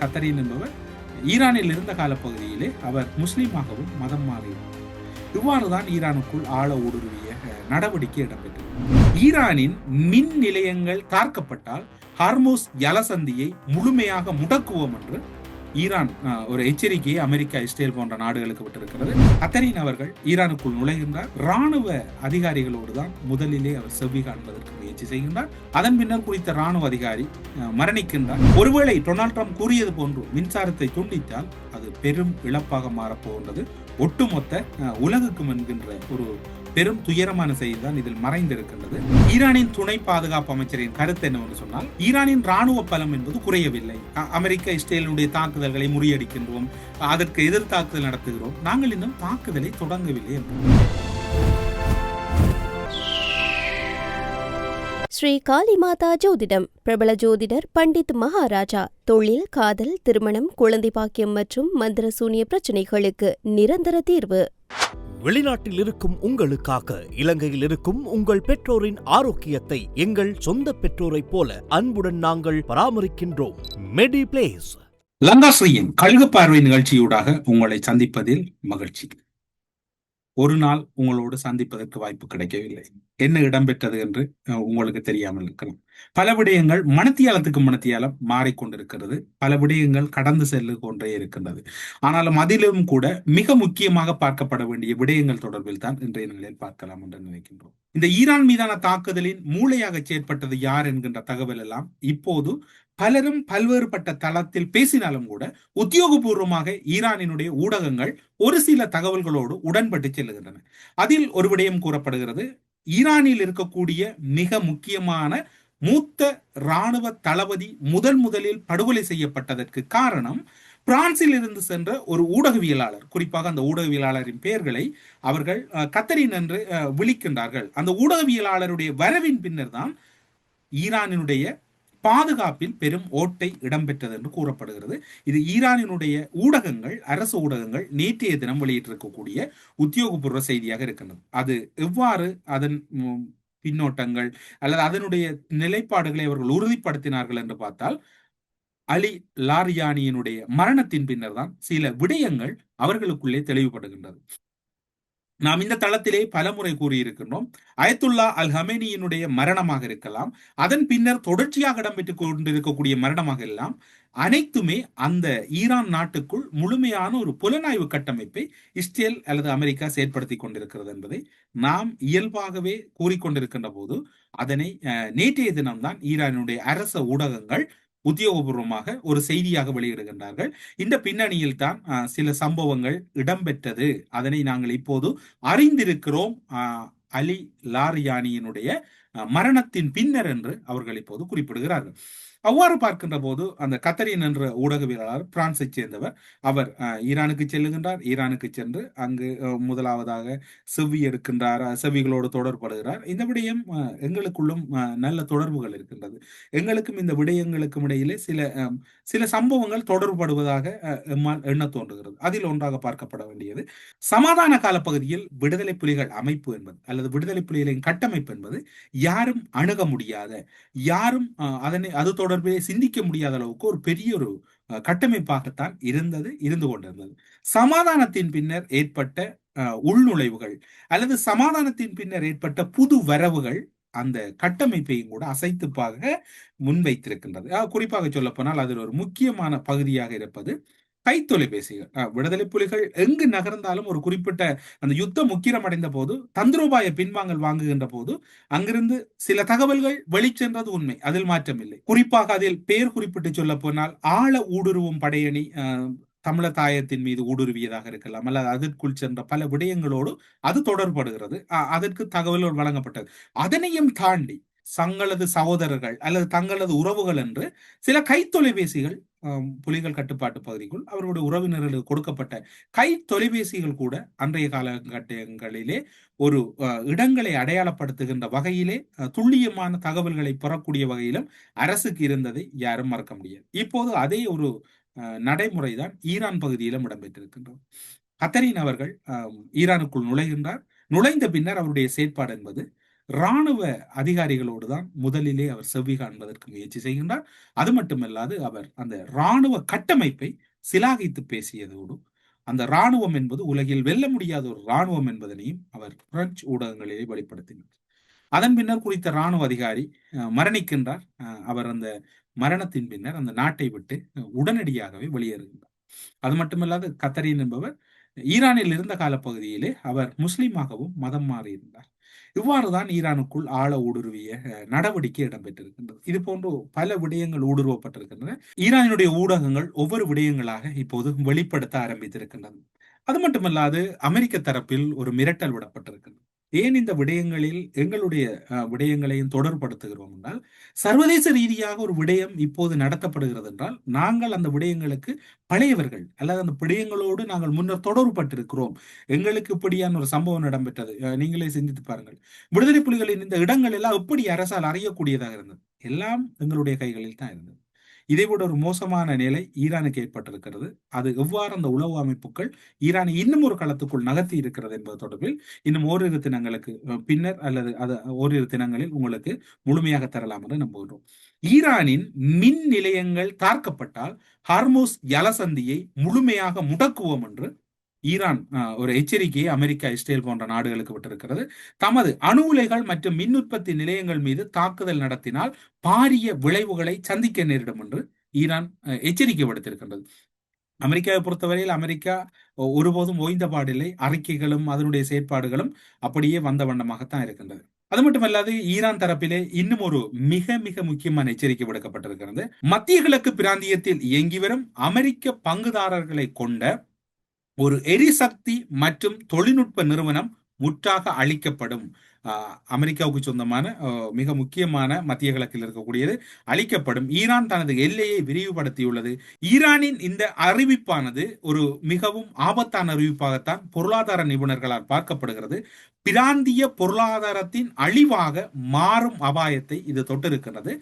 கத்தரின் என்பவர் ஈரானில் இருந்த காலப்பகுதியிலே அவர் முஸ்லீமாகவும் மதம் மாறினார். இவ்வாறுதான் ஈரானுக்குள் ஆழ ஊடுருவிய நடவடிக்கை இடம்பெற்றது. ஈரானின் மின் நிலையங்கள் தாக்கப்பட்டால் ஹார்மோஸ் ஜலசந்தியை முழுமையாக முடக்குவோம் என்று ஈரான் ஒரு எச்சரிக்கையை அமெரிக்கா, இஸ்ரேல் போன்ற நாடுகளுக்கு விட்டிருக்கிறது. கத்தரின் அவர்கள் ஈரானுக்குள் நுழைகின்றார். ராணுவ அதிகாரிகளோடு தான் முதலிலே அவர் செவ்வி காண்பதற்கு முயற்சி செய்கின்றார். அதன் பின்னர் குறித்த ராணுவ அதிகாரி மரணிக்கின்றார். ஒருவேளை டொனால்ட் ட்ரம்ப் கூறியது போன்று மின்சாரத்தை துண்டித்தால் அது பெரும் இழப்பாக மாறப்போகின்றது. ஒட்டுமொத்த உலகுக்கும் என்கின்ற ஒரு பெரும் துயரமான செய்தி தான் இதில் மறைந்திருக்கின்றது. ஈரானின் துணை பாதுகாப்பு அமைச்சரின் கருத்து என்னவென்று சொன்னால், ஈரானின் ராணுவ பலம் என்பது குறையவில்லை. அமெரிக்கா இஸ்ரேலுடைய தாக்குதல்களை முறியடிக்கின்றோம், அதற்கு எதிர் தாக்குதல் நடத்துகிறோம், நாங்கள் இன்னும் தாக்குதலை தொடங்கவில்லை என்று. ஸ்ரீ காளிமாதா ஜோதிடம். பிரபல ஜோதிடர் பண்டித் மகாராஜா. தொழில், காதல், திருமணம், குழந்தை பாக்கியம் மற்றும் மந்திர சூனிய பிரச்சனைகளுக்கு நிரந்தர தீர்வு. வெளிநாட்டில் இருக்கும் உங்களுக்காக இலங்கையில் இருக்கும் உங்கள் பெற்றோரின் ஆரோக்கியத்தை எங்கள் சொந்த பெற்றோரைப் போல அன்புடன் நாங்கள் பராமரிக்கின்றோம். மெடி பிளேஸ். லங்காஸ்ரீயின் கழுகு பார்வை நிகழ்ச்சியூடாக உங்களை சந்திப்பதில் மகிழ்ச்சி. ஒரு நாள் உங்களோடு சந்திப்பதற்கு வாய்ப்பு கிடைக்கவில்லை. என்ன இடம்பெற்றது என்று உங்களுக்கு தெரியாமல் இருக்கலாம். பல விடயங்கள் மனத்தியாலத்துக்கு மனத்தியாலம் மாறிக்கொண்டிருக்கிறது. பல விடயங்கள் கடந்து செல்லு கொண்டே இருக்கின்றது. ஆனாலும் அதிலும் கூட மிக முக்கியமாக பார்க்கப்பட வேண்டிய விடயங்கள் தொடர்பில் தான் இன்றைய நிலையில் பார்க்கலாம் என்று நினைக்கின்றோம். இந்த ஈரான் மீதான தாக்குதலின் மூளையாக செயற்பட்டது யார் என்கின்ற தகவல் எல்லாம் இப்போது பலரும் பல்வேறுபட்ட தளத்தில் பேசினாலும் கூட உத்தியோகபூர்வமாக ஈரானினுடைய ஊடகங்கள் ஒரு சில தகவல்களோடு உடன்பட்டு செல்லுகின்றன. அதில் ஒரு விடயம் கூறப்படுகிறது. ஈரானில் இருக்கக்கூடிய மிக முக்கியமான மூத்த இராணுவ தளபதி முதலில் படுகொலை செய்யப்பட்டதற்கு காரணம் பிரான்சில் இருந்து சென்ற ஒரு ஊடகவியலாளர். குறிப்பாக அந்த ஊடகவியலாளரின் பெயர்களை அவர்கள் கத்தரின் என்று விழிக்கின்றார்கள். அந்த ஊடகவியலாளருடைய வரவின் பின்னர் தான் ஈரானினுடைய பாதுகாப்பில் பெரும் ஓட்டை இடம்பெற்றது என்று கூறப்படுகிறது. இது ஈரானினுடைய ஊடகங்கள், அரசு ஊடகங்கள் நேற்றைய தினம் வெளியிட்டிருக்கக்கூடிய உத்தியோகபூர்வ செய்தியாக இருக்கின்றது. அது எவ்வாறு அதன் பின்னோட்டங்கள் அல்லது அதனுடைய நிலைப்பாடுகளை அவர்கள் உறுதிப்படுத்தினார்கள் என்று பார்த்தால், அலி லாரியானியினுடைய மரணத்தின் பின்னர் தான் சில விடயங்கள் அவர்களுக்குள்ளே தெளிவுபடுகின்றது. நாம் இந்த தளத்திலே பலமுறை கூறியிருக்கின்றோம். அயத்துல்லா அல் ஹமேனியினுடைய மரணமாக இருக்கலாம், அதன் பின்னர் தொடர்ச்சியாக இடம்பெற்றுக் கொண்டிருக்கக்கூடிய மரணமாக எல்லாம் அனைத்துமே அந்த ஈரான் நாட்டுக்குள் முழுமையான ஒரு புலனாய்வு கட்டமைப்பை இஸ்ரேல் அல்லது அமெரிக்கா செயற்படுத்தி கொண்டிருக்கிறது என்பதை நாம் இயல்பாகவே கூறிக்கொண்டிருக்கின்ற போது அதனை நேற்றைய தினம்தான் ஈரானுடைய அரச ஊடகங்கள் உத்தியோகபூர்வமாக ஒரு செய்தியாக வெளியிடுகின்றார்கள். இந்த பின்னணியில் தான் சில சம்பவங்கள் இடம்பெற்றது. அதனை நாங்கள் இப்போது அறிந்திருக்கிறோம். அலி லாரியானியினுடைய மரணத்தின் பின்னர் என்று அவர்கள் இப்போது குறிப்பிடுகிறார்கள். அவ்வாறு பார்க்கின்ற போது அந்த கத்தரின் என்ற ஊடகவியலாளர் பிரான்சை சேர்ந்தவர். அவர் ஈரானுக்கு செல்லுகின்றார். ஈரானுக்கு சென்று அங்கு முதலாவதாக செவ்வி எடுக்கின்றார், செவ்விகளோடு தொடர்படுகிறார். இந்த விடயம் எங்களுக்குள்ளும் நல்ல தொடர்புகள் இருக்கின்றது. எங்களுக்கும் இந்த விடயங்களுக்கும் இடையிலே சில சம்பவங்கள் தொடர்படுவதாக எம்மால் எண்ண தோன்றுகிறது. அதில் ஒன்றாக பார்க்கப்பட வேண்டியது, சமாதான கால பகுதியில் விடுதலை புலிகள் அமைப்பு என்பது அல்லது விடுதலை புலிகளின் கட்டமைப்பு என்பது யாரும் அணுக முடியாத, யாரும் அது தொடர்பிலே சிந்திக்க முடியாத அளவுக்கு ஒரு பெரிய ஒரு கட்டமைப்பாகத்தான் இருந்து கொண்டிருந்தது. சமாதானத்தின் பின்னர் ஏற்பட்ட உள்நுழைவுகள் அல்லது சமாதானத்தின் பின்னர் ஏற்பட்ட புது வரவுகள் அந்த கட்டமைப்பையும் கூட அசைத்துப்பாக முன்வைத்திருக்கின்றது. குறிப்பாக சொல்ல போனால் அதில் ஒரு முக்கியமான பகுதியாக இருப்பது கைத்தொலைபேசிகள். விடுதலை புலிகள் எங்கு நகர்ந்தாலும் ஒரு குறிப்பிட்ட அந்த யுத்தம் முக்கிரம் அடைந்த போது தந்திரோபாய பின்வாங்கல் வாங்குகின்ற போது அங்கிருந்து சில தகவல்கள் வெளிச்சென்றது உண்மை, அதில் மாற்றமில்லை. குறிப்பாக அதில் பெயர் குறிப்பிட்டு சொல்ல போனால் ஆழ ஊடுருவும் படையணி தமிழர் தாயத்தின் மீது ஊடுருவியதாக இருக்கலாம், அல்லது அதற்குள் சென்ற பல விடயங்களோடு அது தொடர்படுகிறது. அதற்கு தகவல்கள் வழங்கப்பட்டது. அதனையும் தாண்டி தங்களது சகோதரர்கள் அல்லது தங்களது உறவுகள் என்று சில கைத்தொலைபேசிகள் புலிகள் கட்டுப்பாட்டு பகுதிக்குள் அவர்களுடைய உறவினர்களுக்கு கொடுக்கப்பட்ட கை தொலைபேசிகள் கூட அன்றைய காலகட்டங்களிலே ஒரு இடங்களை அடையாளப்படுத்துகின்ற வகையிலே துல்லியமான தகவல்களை பெறக்கூடிய வகையிலும் அரசுக்கு இருந்ததை யாரும் மறக்க முடியாது. இப்போது அதே ஒரு நடைமுறைதான் ஈரான் பகுதியிலும் இடம்பெற்றிருக்கின்றது. கத்தரின் அவர்கள் ஈரானுக்குள் நுழைகின்றார். நுழைந்த பின்னர் அவருடைய செயற்பாடு என்பது இராணுவ அதிகாரிகளோடு தான் முதலிலே அவர் செவ்வி காண்பதற்கு முயற்சி செய்கின்றார். அது மட்டுமல்லாது அவர் அந்த இராணுவ கட்டமைப்பை சிலாகித்து பேசியதோடு அந்த இராணுவம் என்பது உலகில் வெல்ல முடியாத ஒரு இராணுவம் என்பதனையும் அவர் பிரெஞ்சு ஊடகங்களிலே வெளிப்படுத்தினார். அதன் பின்னர் குறித்த இராணுவ அதிகாரி மரணிக்கின்றார். அவர் அந்த மரணத்தின் பின்னர் அந்த நாட்டை விட்டு உடனடியாகவே வெளியேறுகின்றார். அது மட்டுமல்லாது கத்தரின் என்பவர் ஈரானில் இருந்த காலப்பகுதியிலே அவர் முஸ்லீமாகவும் மதம் மாறியிருந்தார். இவ்வாறுதான் ஈரானுக்குள் ஆழ ஊடுருவிய நடவடிக்கை இடம்பெற்றிருக்கின்றது. இது போன்று பல விடயங்கள் ஊடுருவப்பட்டிருக்கின்றன. ஈரானுடைய ஊடகங்கள் ஒவ்வொரு விடயங்களாக இப்போது வெளிப்படுத்த ஆரம்பித்திருக்கின்றன. அது மட்டுமல்லாது அமெரிக்க தரப்பில் ஒரு மிரட்டல் விடப்பட்டிருக்கின்றது. ஏன் இந்த விடயங்களில் எங்களுடைய விடயங்களையும் தொடர்படுத்துகிறோம் என்றால், சர்வதேச ரீதியாக ஒரு விடயம் இப்போது நடத்தப்படுகிறது என்றால் நாங்கள் அந்த விடயங்களுக்கு பழையவர்கள் அல்லது அந்த விடயங்களோடு நாங்கள் முன்னர் தொடர்பட்டிருக்கிறோம். எங்களுக்கு இப்படியான ஒரு சம்பவம் இடம்பெற்றது. நீங்களே சிந்தித்து பாருங்கள். விடுதலை புலிகளின் இந்த இடங்கள் எல்லாம் எப்படி அரசால் அறியக்கூடியதாக இருந்தது? எல்லாம் எங்களுடைய கைகளில் தான் இருந்தது. இதைவிட ஒரு மோசமான நிலை ஈரானுக்கு ஏற்பட்டிருக்கிறது. அது எவ்வாறு அந்த உளவு அமைப்புகள் ஈரானை இன்னும் ஒரு களத்துக்குள் நகர்த்தி இருக்கிறது என்பது தொடர்பில் இன்னும் ஓரிரு தினங்களுக்கு பின்னர் அல்லது ஓரிரு தினங்களில் உங்களுக்கு முழுமையாக தரலாம் என்று நம்புகிறோம். ஈரானின் மின் நிலையங்கள் தாக்கப்பட்டால் ஹார்மோஸ் ஜலசந்தியை முழுமையாக முடக்குவோம் என்று ஈரான் ஒரு எச்சரிக்கையை அமெரிக்கா, இஸ்ரேல் போன்ற நாடுகளுக்கு விட்டிருக்கிறது. தமது அணு உலைகள் மற்றும் மின் உற்பத்தி நிலையங்கள் மீது தாக்குதல் நடத்தினால் பாரிய விளைவுகளை சந்திக்க நேரிடும் என்று ஈரான் எச்சரிக்கை விடுத்திருக்கின்றது. அமெரிக்காவை பொறுத்தவரையில் அமெரிக்கா ஒருபோதும் ஓய்ந்த பாடில்லை. அறிக்கைகளும் அதனுடைய செயற்பாடுகளும் அப்படியே வந்த வண்ணமாகத்தான் இருக்கின்றது. அது மட்டுமல்லாது ஈரான் தரப்பிலே இன்னும் ஒரு மிக மிக முக்கியமான எச்சரிக்கை விடுக்கப்பட்டிருக்கிறது. மத்திய கிழக்கு பிராந்தியத்தில் இயங்கி வரும் அமெரிக்க பங்குதாரர்களை கொண்ட ஒரு எரிசக்தி மற்றும் தொழில்நுட்ப நிறுவனம் முற்றாக அழிக்கப்படும். அமெரிக்காவுக்கு சொந்தமான மிக முக்கியமான மத்திய கிழக்கில் இருக்கக்கூடியது அழிக்கப்படும். ஈரான் தனது எல்லையை விரிவுபடுத்தியுள்ளது. ஈரானின் இந்த அறிவிப்பானது ஒரு மிகவும் ஆபத்தான அறிவிப்பாகத்தான் பொருளாதார நிபுணர்களால் பார்க்கப்படுகிறது. பிராந்திய பொருளாதாரத்தின் அழிவாக மாறும் அபாயத்தை இது தொட்டிருக்கிறது.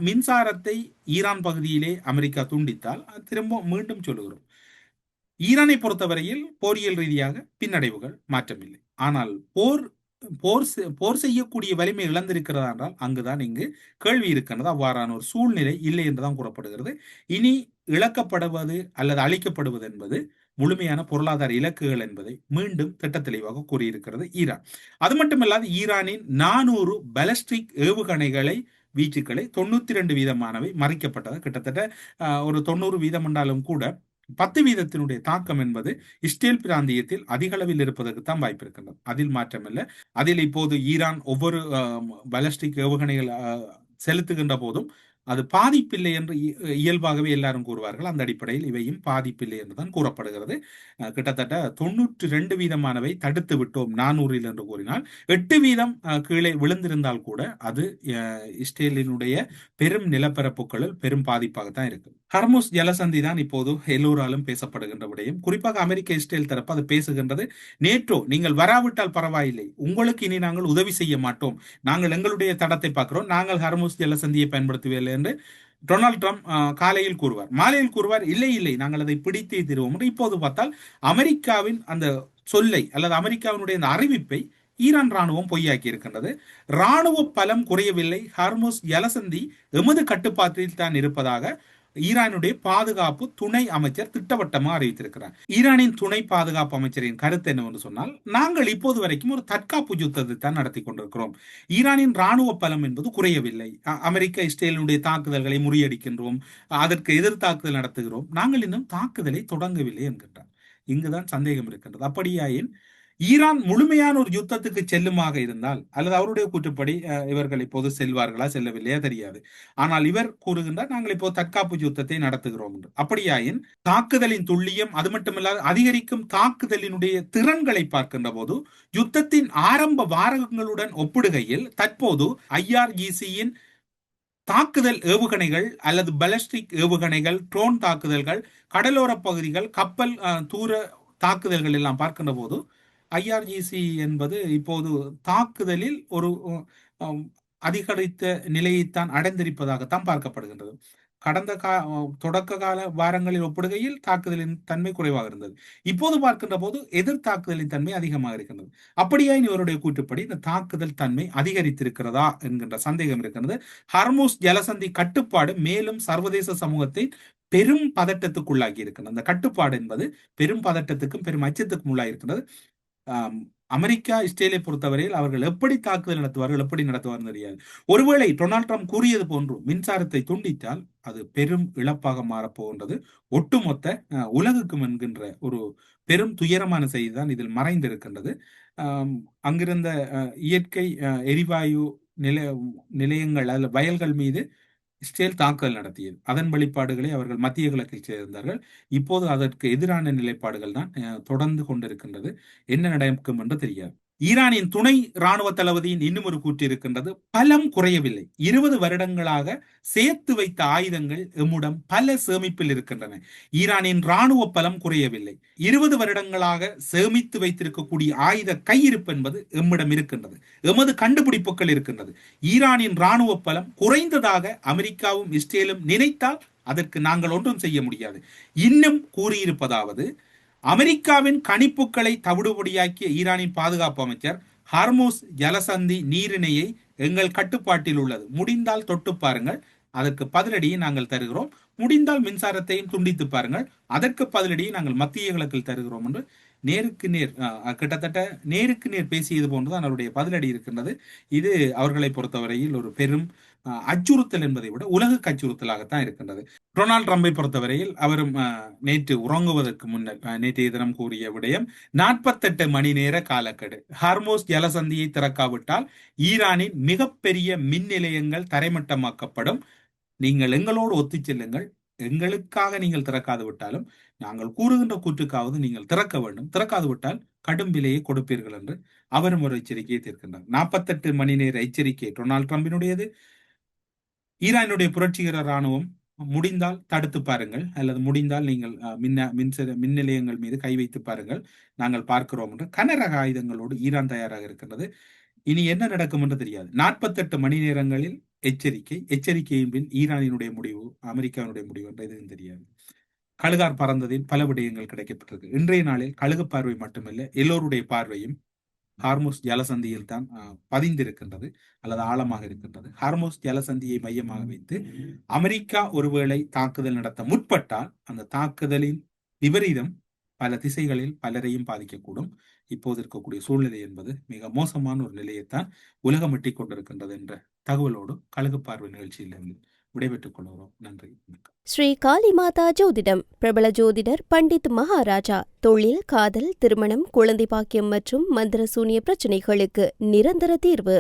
மின்சாரத்தை ஈரான் பகுதியிலே அமெரிக்கா துண்டித்தால் திரும்ப மீண்டும் சொல்லுகிறோம், ஈரானை பொறுத்தவரையில் போரியல் ரீதியாக பின்னடைவுகள் மாற்றமில்லை. ஆனால் போர் செய்யக்கூடிய வலிமை இழந்திருக்கிறதா என்றால் அங்குதான் இங்கு கேள்வி இருக்கின்றது. அவ்வாறான ஒரு சூழ்நிலை இல்லை என்றுதான் கூறப்படுகிறது. இனி இழக்கப்படுவது அல்லது அழிக்கப்படுவது என்பது முழுமையான பொருளாதார இலக்குகள் என்பதை மீண்டும் திட்டத்தெளிவாக கூறியிருக்கிறது ஈரான். அது மட்டுமல்லாது ஈரானின் 400 பாலிஸ்டிக் ஏவுகணைகளை வீச்சுக்களை 92% மறைக்கப்பட்டது. கிட்டத்தட்ட ஒரு 90% என்றாலும் கூட 10% தாக்கம் என்பது இஸ்ரேல் பிராந்தியத்தில் அதிக அளவில் இருப்பதற்கு தான் வாய்ப்பு இருக்கின்றது. அதில் மாற்றமில்லை. அதில் இப்போது ஈரான் ஒவ்வொரு பாலிஸ்டிக் ஏவுகணைகள் செலுத்துகின்ற போதும் அது பாதிப்பில்லை என்று இயல்பாகவே எல்லாரும் கூறுவார்கள். அந்த அடிப்படையில் இவையும் பாதிப்பில்லை என்றுதான் கூறப்படுகிறது. கிட்டத்தட்ட 92% தடுத்து விட்டோம் 400 என்று கூறினால் 8% கீழே விழுந்திருந்தால் கூட அது இஸ்ரேலினுடைய பெரும் நிலப்பரப்புகளில் பெரும் பாதிப்பாகத்தான் இருக்கு. ஹர்முஸ் ஜலசந்தி தான் இப்போது எல்லோராலும் பேசப்படுகின்ற விடயம். குறிப்பாக அமெரிக்க, இஸ்ரேல் தரப்பு அது பேசுகின்றது. நேட்டோ நீங்கள் வராவிட்டால் பரவாயில்லை, உங்களுக்கு இனி நாங்கள் உதவி செய்ய மாட்டோம், நாங்கள் எங்களுடைய தடத்தை பார்க்கிறோம், நாங்கள் ஹர்முஸ் ஜலசந்தியை பயன்படுத்தவில்லை என்று டொனால்ட் ட்ரம்ப் காலையில் கூறுவார். மாலையில் கூறுவார் இல்லை இல்லை நாங்கள் அதை பிடித்தே தருவோம் என்று. இப்போது பார்த்தால் அமெரிக்காவின் அந்த சொல்லை அல்லது அமெரிக்காவினுடைய அந்த அறிவிப்பை ஈரான் ராணுவம் பொய்யாக்கி இருக்கின்றது. ராணுவ பலம் குறையவில்லை, ஹார்முஸ் ஜலசந்தி எமது கட்டுப்பாட்டில் தான் இருப்பதாக ஈரானுடைய பாதுகாப்பு துணை அமைச்சர் திட்டவட்டமாக அறிவித்திருக்கிறார். ஈரானின் துணை பாதுகாப்பு அமைச்சரின் கருத்து என்னவென்று சொன்னால், நாங்கள் இப்போது வரைக்கும் ஒரு தற்காப்பு யுத்தத்தை தான் நடத்தி கொண்டிருக்கிறோம். ஈரானின் ராணுவ பலம் என்பது குறையவில்லை. அமெரிக்க, இஸ்ரேலினுடைய தாக்குதல்களை முறியடிக்கின்றோம், அதற்கு எதிர் தாக்குதல் நடத்துகிறோம், நாங்கள் இன்னும் தாக்குதலை தொடங்கவில்லை என்கின்றார். இங்குதான் சந்தேகம் இருக்கின்றது. அப்படியாயின் ஈரான் முழுமையான ஒரு யுத்தத்துக்கு செல்லுமாக இருந்தால் அல்லது அவருடைய கூற்றுப்படி இவர்கள் இப்போது செல்வார்களா செல்லவில்லையா தெரியாது. ஆனால் இவர் கூறுகின்றார் நாங்கள் இப்போது தற்காப்பு யுத்தத்தை நடத்துகிறோம் என்று. அப்படியாயின் தாக்குதலின் துல்லியம், அது மட்டுமல்லாது அதிகரிக்கும் தாக்குதலினுடைய திறன்களை பார்க்கின்ற போது யுத்தத்தின் ஆரம்ப வாரங்களுடன் ஒப்பிடுகையில் தற்போது IRGC-யின் தாக்குதல் ஏவுகணைகள் அல்லது பாலிஸ்டிக் ஏவுகணைகள், ட்ரோன் தாக்குதல்கள், கடலோர பகுதிகள், கப்பல் தூர தாக்குதல்கள் எல்லாம் பார்க்கின்ற போது IRGC என்பது இப்போது தாக்குதலில் ஒரு அதிகரித்த நிலையைத்தான் அடைந்திருப்பதாகத்தான் பார்க்கப்படுகின்றது. கடந்த தொடக்க கால வாரங்களில் ஒப்பிடுகையில் தாக்குதலின் தன்மை குறைவாக இருந்தது. இப்போது பார்க்கின்ற போது எதிர் தாக்குதலின் தன்மை அதிகமாக இருக்கின்றது. அப்படியே இவருடைய கூற்றுப்படி இந்த தாக்குதல் தன்மை அதிகரித்திருக்கிறதா என்கின்ற சந்தேகம் இருக்கிறது. ஹார்முஸ் ஜலசந்தி கட்டுப்பாடு மேலும் சர்வதேச சமூகத்தை பெரும் பதட்டத்துக்குள்ளாகி இருக்கின்றது. அந்த கட்டுப்பாடு என்பது பெரும் பதட்டத்துக்கும் பெரும் அச்சத்துக்கும் உள்ளாகி இருக்கின்றது. அமெரிக்கா இஸ்ரேலை பொறுத்தவரையில் அவர்கள் எப்படி தாக்குதல் நடத்துவார்கள், எப்படி நடத்துவார்கள் தெரியாது. ஒருவேளை டொனால்ட் ட்ரம்ப் கூறியது போன்று மின்சாரத்தை துண்டித்தால் அது பெரும் இழப்பாக மாறப்போகின்றது. ஒட்டுமொத்த உலகுக்கும் என்கின்ற ஒரு பெரும் துயரமான செய்தி தான் இதில் மறைந்திருக்கின்றது. அங்கிருந்த இயற்கை எரிவாயு நிலையங்கள் அல்ல வயல்கள் மீது இஸ்ரேல் தாக்குதல் நடத்தியது. அதன் வெளிப்பாடுகளை அவர்கள் மத்திய கிழக்கில் சேர்ந்தார்கள். இப்போது அதற்கு எதிரான நிலைப்பாடுகள் தான் தொடர்ந்து கொண்டிருக்கின்றது. என்ன நடக்கும் என்று தெரியாது. ஈரானின் துணை ராணுவ தளபதியின் இன்னும் ஒரு கூற்று இருக்கின்றது. பலம் குறையவில்லை. 20 வருடங்களாக சேர்த்து வைத்த ஆயுதங்கள் எம்முடன் பல சேமிப்பில் இருக்கின்றன. ஈரானின் ராணுவ பலம் குறையவில்லை. 20 வருடங்களாக சேமித்து வைத்திருக்கக்கூடிய ஆயுத கையிருப்பு என்பது எம்மிடம் இருக்கின்றது. எமது கண்டுபிடிப்புகள் இருக்கின்றது. ஈரானின் ராணுவ பலம் குறைந்ததாக அமெரிக்காவும் இஸ்ரேலும் நினைத்தால் அதற்கு நாங்கள் ஒன்றும் செய்ய முடியாது. இன்னும் கூறியிருப்பதாவது, அமெரிக்காவின் கணிப்புகளை தவிடுபடியாக்கிய ஈரானின் பாதுகாப்பு அமைச்சர், ஹார்முஸ் ஜலசந்தி நீரிணையை எங்கள் கட்டுப்பாட்டில் உள்ளது, முடிந்தால் தொட்டு பாருங்கள், அதற்கு பதிலடியை நாங்கள் தருகிறோம், முடிந்தால் மின்சாரத்தையும் துண்டித்து பாருங்கள், அதற்கு பதிலடியை நாங்கள் மத்திய கிழக்கில் தருகிறோம் என்று நேருக்கு நேர் கிட்டத்தட்ட நேருக்கு நேர் பேசியது போன்றுதான் அவருடைய பதிலடி இருக்கின்றது. இது அவர்களை பொறுத்தவரையில் ஒரு பெரும் அச்சுறுத்தல் என்பதை விட உலகுக்கு அச்சுறுத்தலாகத்தான் இருக்கின்றது. டொனால்ட் ட்ரம்பை பொறுத்தவரையில் அவரும் நேற்று உறங்குவதற்கு முன்னர் நேற்றைய தினம் கூறிய விடயம் 48 மணி நேர காலக்கெடு. ஹார்முஸ் ஜலசந்தியை திறக்காவிட்டால் ஈரானின் மிகப்பெரிய மின் நிலையங்கள் தரைமட்டமாக்கப்படும். நீங்கள் எங்களோடு ஒத்து செல்லுங்கள், எங்களுக்காக நீங்கள் திறக்காது விட்டாலும் நாங்கள் கூறுகின்ற கூற்றுக்காவது நீங்கள் திறக்க வேண்டும், திறக்காது விட்டால் கடும் விலையை கொடுப்பீர்கள் என்று அவரும் ஒரு எச்சரிக்கையை தீர்க்கின்றார். 48 மணி நேர எச்சரிக்கை டொனால்ட் ட்ரம்பினுடையது. ஈரானுடைய புரட்சிகர ராணுவம் முடிந்தால் தடுத்து பாருங்கள், அல்லது முடிந்தால் நீங்கள் மின் நிலையங்கள் மீது கை வைத்து பாருங்கள், நாங்கள் பார்க்கிறோம் என்று கனரக ஆயுதங்களோடு ஈரான் தயாராக இருக்கின்றது. இனி என்ன நடக்கும் என்று தெரியாது. 48 மணி நேரங்களில் எச்சரிக்கையின் பின் ஈரானினுடைய முடிவு, அமெரிக்காவினுடைய முடிவு என்று எதுவும் தெரியாது. கழுகார் பறந்ததில் பல விடயங்கள் கிடைக்கப்பட்டிருக்கு. இன்றைய நாளில் கழுகு பார்வை மட்டுமல்ல, எல்லோருடைய பார்வையும் ஹார்முஸ் ஜலசந்தியில் தான் பதிந்திருக்கின்றது அல்லது ஆழமாக இருக்கின்றது. ஹார்முஸ் ஜலசந்தியை மையமாக வைத்து அமெரிக்கா ஒருவேளை தாக்குதல் நடத்த முற்பட்டால் அந்த தாக்குதலின் விபரீதம் பல திசைகளில் பலரையும் பாதிக்கக்கூடும். இப்போது இருக்கக்கூடிய சூழ்நிலை என்பது மிக மோசமான ஒரு நிலையைத்தான் உலகம் எட்டிக் கொண்டிருக்கின்றது என்ற தகவலோடு கழுகு பார்வை நிகழ்ச்சியிலிருந்து விடைபெற்றுக் கொள்கிறோம். நன்றி. ஸ்ரீ காளிமாதா ஜோதிடம். பிரபல ஜோதிடர் பண்டித் மகாராஜா. தொழில், காதல், திருமணம், குழந்தை பாக்கியம் மற்றும் மந்திர சூனிய பிரச்சனைகளுக்கு நிரந்தர தீர்வு.